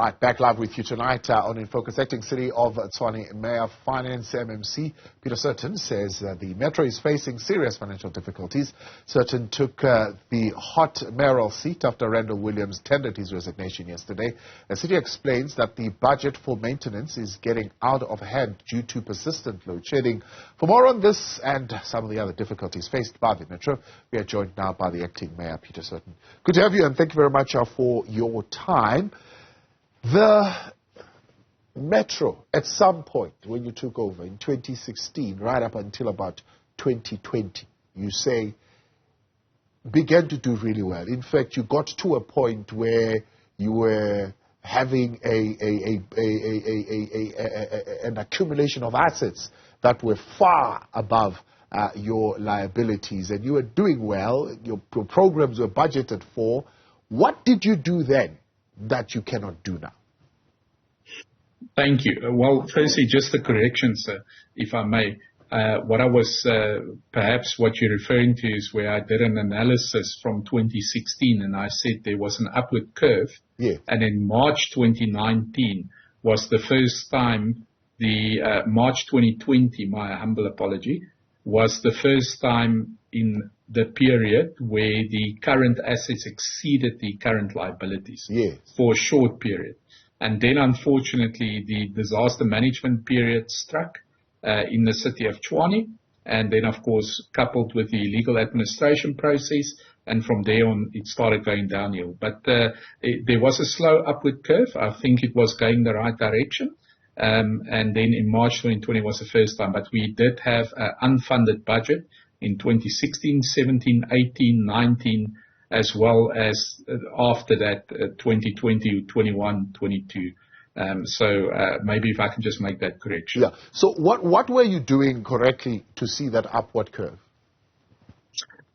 Right, back live with you tonight on In Focus. Acting City of Tshwane Mayor of Finance MMC Peter Sutton says the metro is facing serious financial difficulties. Sutton took the hot mayoral seat after Randal Williams tendered his resignation yesterday. The city explains that the budget for maintenance is getting out of hand due to persistent load shedding. For more on this and some of the other difficulties faced by the metro, we are joined now by the acting Mayor Peter Sutton. Good to have you, and thank you very much for your time. The metro, at some point when you took over in 2016, right up until about 2020, you say, began to do really well. In fact, you got to a point where you were having an accumulation of assets that were far above your liabilities, and you were doing well. Your programs were budgeted for. What did you do then that you cannot do now? Thank you. Well, firstly, just a correction, sir, if I may. What I was, perhaps what you're referring to is where I did an analysis from 2016 and I said there was an upward curve. Yeah. And in March 2019 was the first time March 2020, my humble apology, was the first time in the period where the current assets exceeded the current liabilities. Yes. For a short period. And then, unfortunately, the disaster management period struck in the City of Tshwane, and then, of course, coupled with the legal administration process, and from there on, it started going downhill. But there was a slow upward curve. I think it was going the right direction. And then in March 2020 was the first time. But we did have an unfunded budget in 2016, 17, 18, 19, as well as after that 2020, 21, 22. So maybe if I can just make that correction. Yeah. So what were you doing correctly to see that upward curve?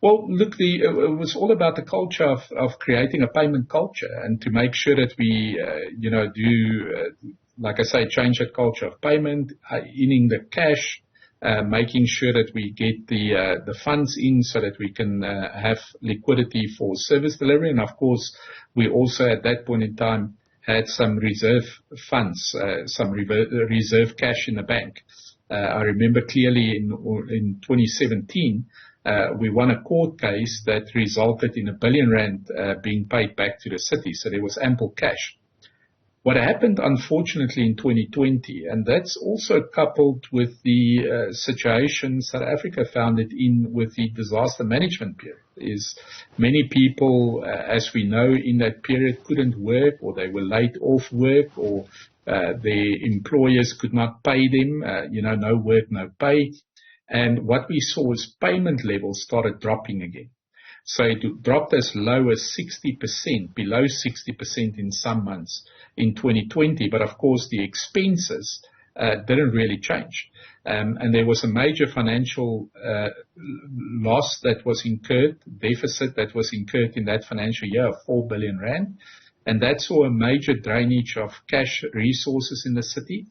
Well, look, it was all about the culture of creating a payment culture and to make sure that we, like I say, change that culture of payment, inning the cash, making sure that we get the funds in so that we can have liquidity for service delivery. And of course, we also at that point in time had some reserve funds, some reserve cash in the bank. I remember clearly in 2017, we won a court case that resulted in R1 billion being paid back to the city. So there was ample cash. What happened, unfortunately, in 2020, and that's also coupled with the situation South Africa found it in with the disaster management period, is many people, as we know, in that period couldn't work, or they were laid off work, or their employers could not pay them, no work, no pay. And what we saw is payment levels started dropping again. So it dropped as low as 60%, below 60% in some months in 2020. But of course, the expenses didn't really change. And there was a major financial loss that was incurred, deficit that was incurred in that financial year of R4 billion. And that saw a major drainage of cash resources in the city.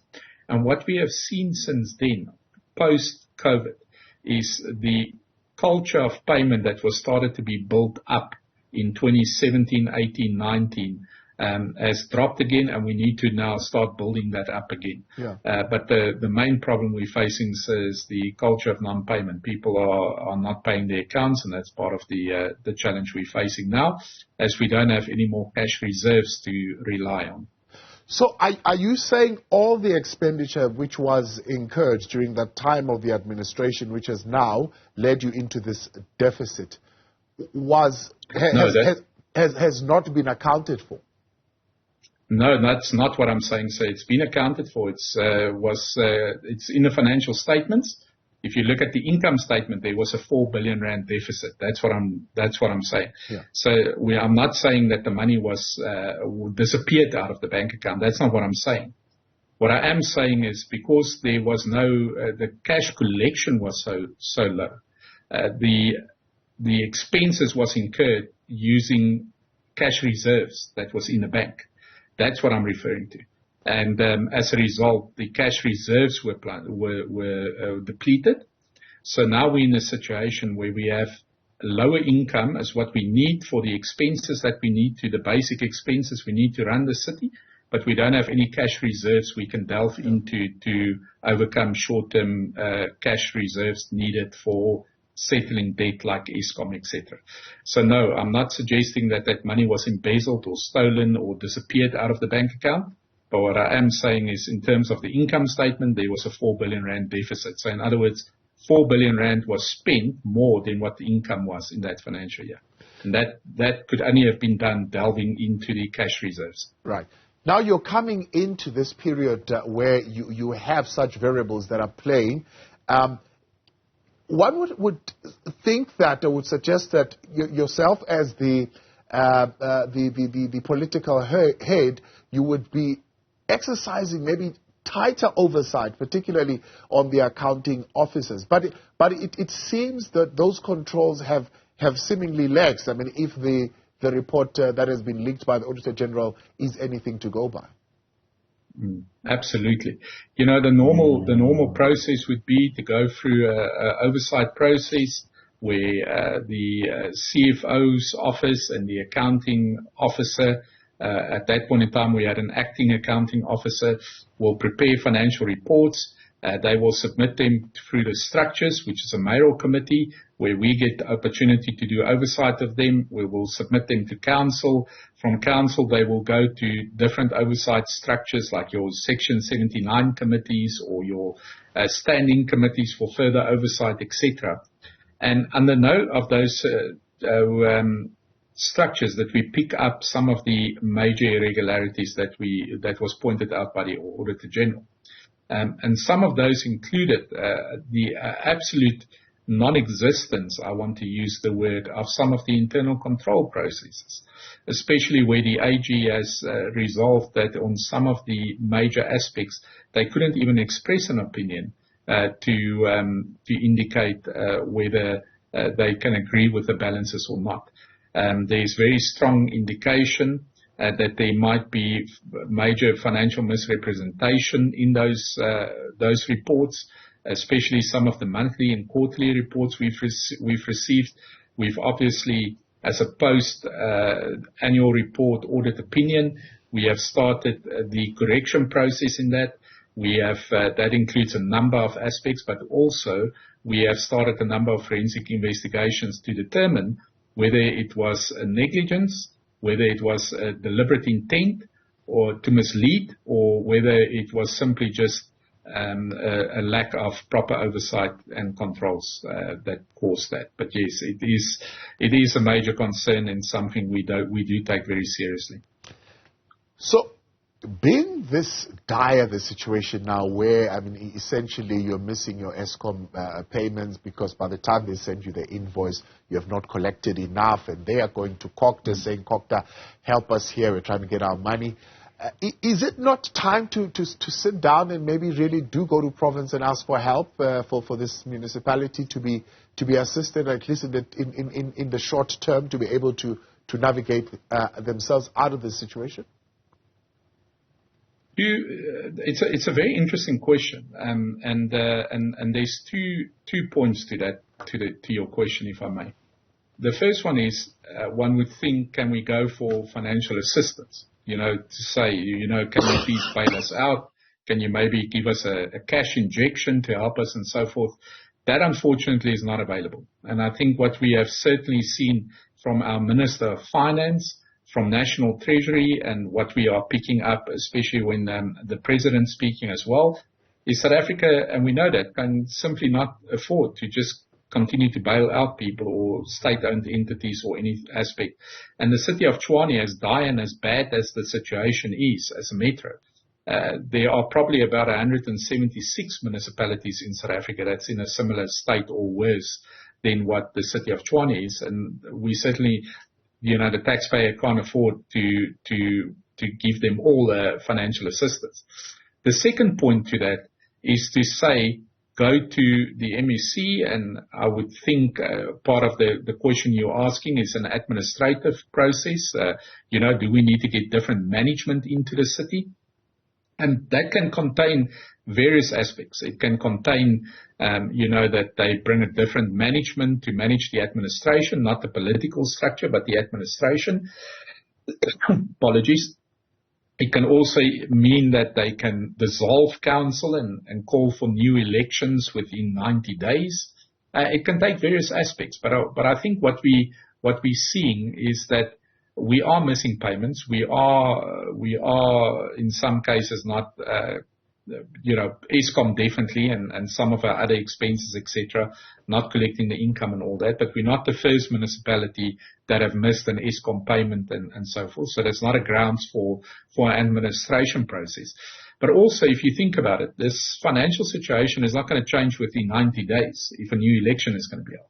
And what we have seen since then, post-COVID, is the culture of payment that was started to be built up in 2017, 18, 19 has dropped again, and we need to now start building that up again. Yeah. But the main problem we're facing is the culture of non-payment. People are not paying their accounts, and that's part of the challenge we're facing now, as we don't have any more cash reserves to rely on. So are you saying all the expenditure which was incurred during that time of the administration, which has now led you into this deficit, has not been accounted for? No, that's not what I'm saying. So it's been accounted for. It's in the financial statements. If you look at the income statement, there was a R4 billion deficit. That's what I'm saying. Yeah. So I'm not saying that the money was disappeared out of the bank account. That's not what I'm saying. What I am saying is because there was the cash collection was so low, the expenses was incurred using cash reserves that was in the bank. That's what I'm referring to. And as a result, the cash reserves were depleted. So now we're in a situation where we have lower income as what we need for the expenses that we need to, the basic expenses we need to run the city. but we don't have any cash reserves we can delve into to overcome short-term cash reserves needed for settling debt like Eskom, etc. So no, I'm not suggesting that that money was embezzled or stolen or disappeared out of the bank account. But what I am saying is, in terms of the income statement, there was a 4 billion rand deficit. So in other words, 4 billion rand was spent more than what the income was in that financial year. And that could only have been done delving into the cash reserves. Right. Now you're coming into this period where you have such variables that are playing. One would think that, or would suggest that yourself as the political head, you would be exercising maybe tighter oversight, particularly on the accounting officers. But it seems that those controls have seemingly lax. I mean, if the report that has been leaked by the Auditor General is anything to go by. Absolutely. You know, the normal process would be to go through a oversight process where the CFO's office and the accounting officer, at that point in time we had an acting accounting officer, will prepare financial reports. They will submit them through the structures, which is a mayoral committee, where we get the opportunity to do oversight of them. We will submit them to council. From council, they will go to different oversight structures like your Section 79 committees or your standing committees for further oversight, etc. And under no of those structures that we pick up some of the major irregularities that was pointed out by the Auditor General. And some of those included the absolute non-existence, I want to use the word, of some of the internal control processes, especially where the AG has resolved that on some of the major aspects, they couldn't even express an opinion to indicate whether they can agree with the balances or not. There's very strong indication that there might be major financial misrepresentation in those reports, especially some of the monthly and quarterly reports we've received. We've obviously, as a post-annual report audit opinion, we have started the correction process in that. We have that includes a number of aspects, but also we have started a number of forensic investigations to determine whether it was a negligence, whether it was a deliberate intent or to mislead, or whether it was simply just a lack of proper oversight and controls that caused that. But yes, it is a major concern and something we do take very seriously. So, being this dire the situation now, where I mean essentially you're missing your Eskom payments because by the time they send you the invoice, you have not collected enough, and they are going to COCTA saying, COCTA, help us here, we're trying to get our money. Is it not time to sit down and maybe really do go to province and ask for help for this municipality to be assisted, at least in the short term, to be able to navigate themselves out of this situation? It's a very interesting question, and there's two points to that to your question, if I may. The first one is one would think, can we go for financial assistance? You know, to say, you know, can you please bail us out? Can you maybe give us a cash injection to help us and so forth? That unfortunately is not available. And I think what we have certainly seen from our Minister of Finance, from National Treasury, and what we are picking up, especially when the President's speaking as well, is South Africa, and we know that, can simply not afford to just continue to bail out people or state-owned entities or any aspect. And the City of Tshwane, as dire and as bad as the situation is as a metro, there are probably about 176 municipalities in South Africa that's in a similar state or worse than what the City of Tshwane is. And we certainly, you know, the taxpayer can't afford to give them all financial assistance. The second point to that is to say, go to the MEC, and I would think part of the question you're asking is an administrative process. You know, do we need to get different management into the city? And that can contain various aspects. It can contain, you know, that they bring a different management to manage the administration, not the political structure, but the administration. Apologies. It can also mean that they can dissolve council and call for new elections within 90 days. It can take various aspects, but I think what we're seeing is that we are missing payments. We are in some cases not, Eskom definitely, and some of our other expenses, etc., not collecting the income and all that. But we're not the first municipality that have missed an Eskom payment and so forth. So that's not a grounds for an administration process. But also, if you think about it, this financial situation is not going to change within 90 days if a new election is going to be held.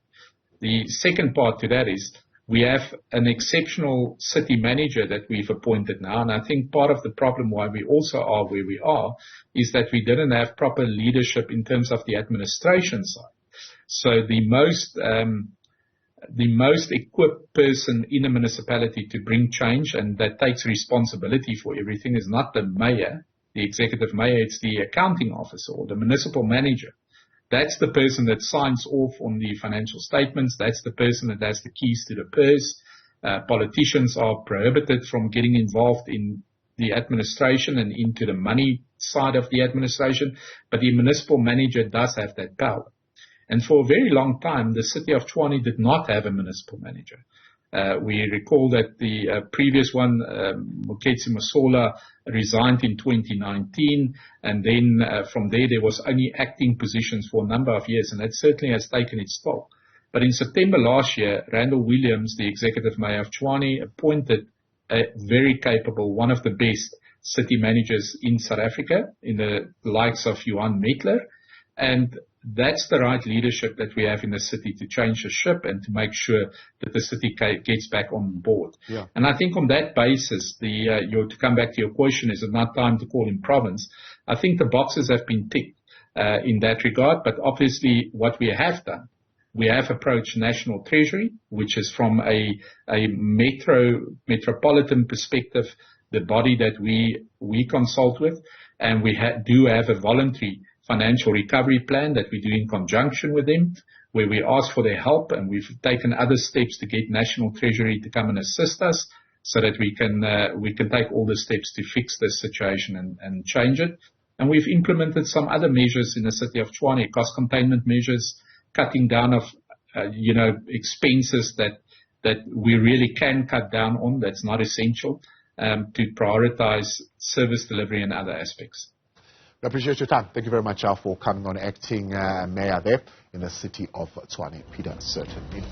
The second part to that is we have an exceptional city manager that we've appointed now, and I think part of the problem why we also are where we are is that we didn't have proper leadership in terms of the administration side. So the most equipped person in a municipality to bring change and that takes responsibility for everything is not the mayor, the executive mayor, it's the accounting officer or the municipal manager. That's the person that signs off on the financial statements. That's the person that has the keys to the purse. Politicians are prohibited from getting involved in the administration and into the money side of the administration, but the municipal manager does have that power. And for a very long time, the City of Tshwane did not have a municipal manager. We recall that the previous one, Moketsi Masola, resigned in 2019, and then from there was only acting positions for a number of years, and that certainly has taken its toll. But in September last year, Randal Williams, the executive mayor of Tshwane, appointed a very capable, one of the best city managers in South Africa, in the likes of Johan Metler, and that's the right leadership that we have in the city to change the ship and to make sure that the city gets back on board. Yeah. And I think on that basis, to come back to your question, is it not time to call in province? I think the boxes have been ticked in that regard, but obviously what we have done, we have approached National Treasury, which is from a metropolitan perspective, the body that we consult with, and we do have a voluntary financial recovery plan that we do in conjunction with them, where we ask for their help, and we've taken other steps to get National Treasury to come and assist us so that we can take all the steps to fix this situation and change it. And we've implemented some other measures in the City of Tshwane, cost containment measures, cutting down of expenses that we really can cut down on, that's not essential, to prioritize service delivery and other aspects. I appreciate your time. Thank you very much for coming on, acting mayor there in the City of Tshwane, Peter Sutton.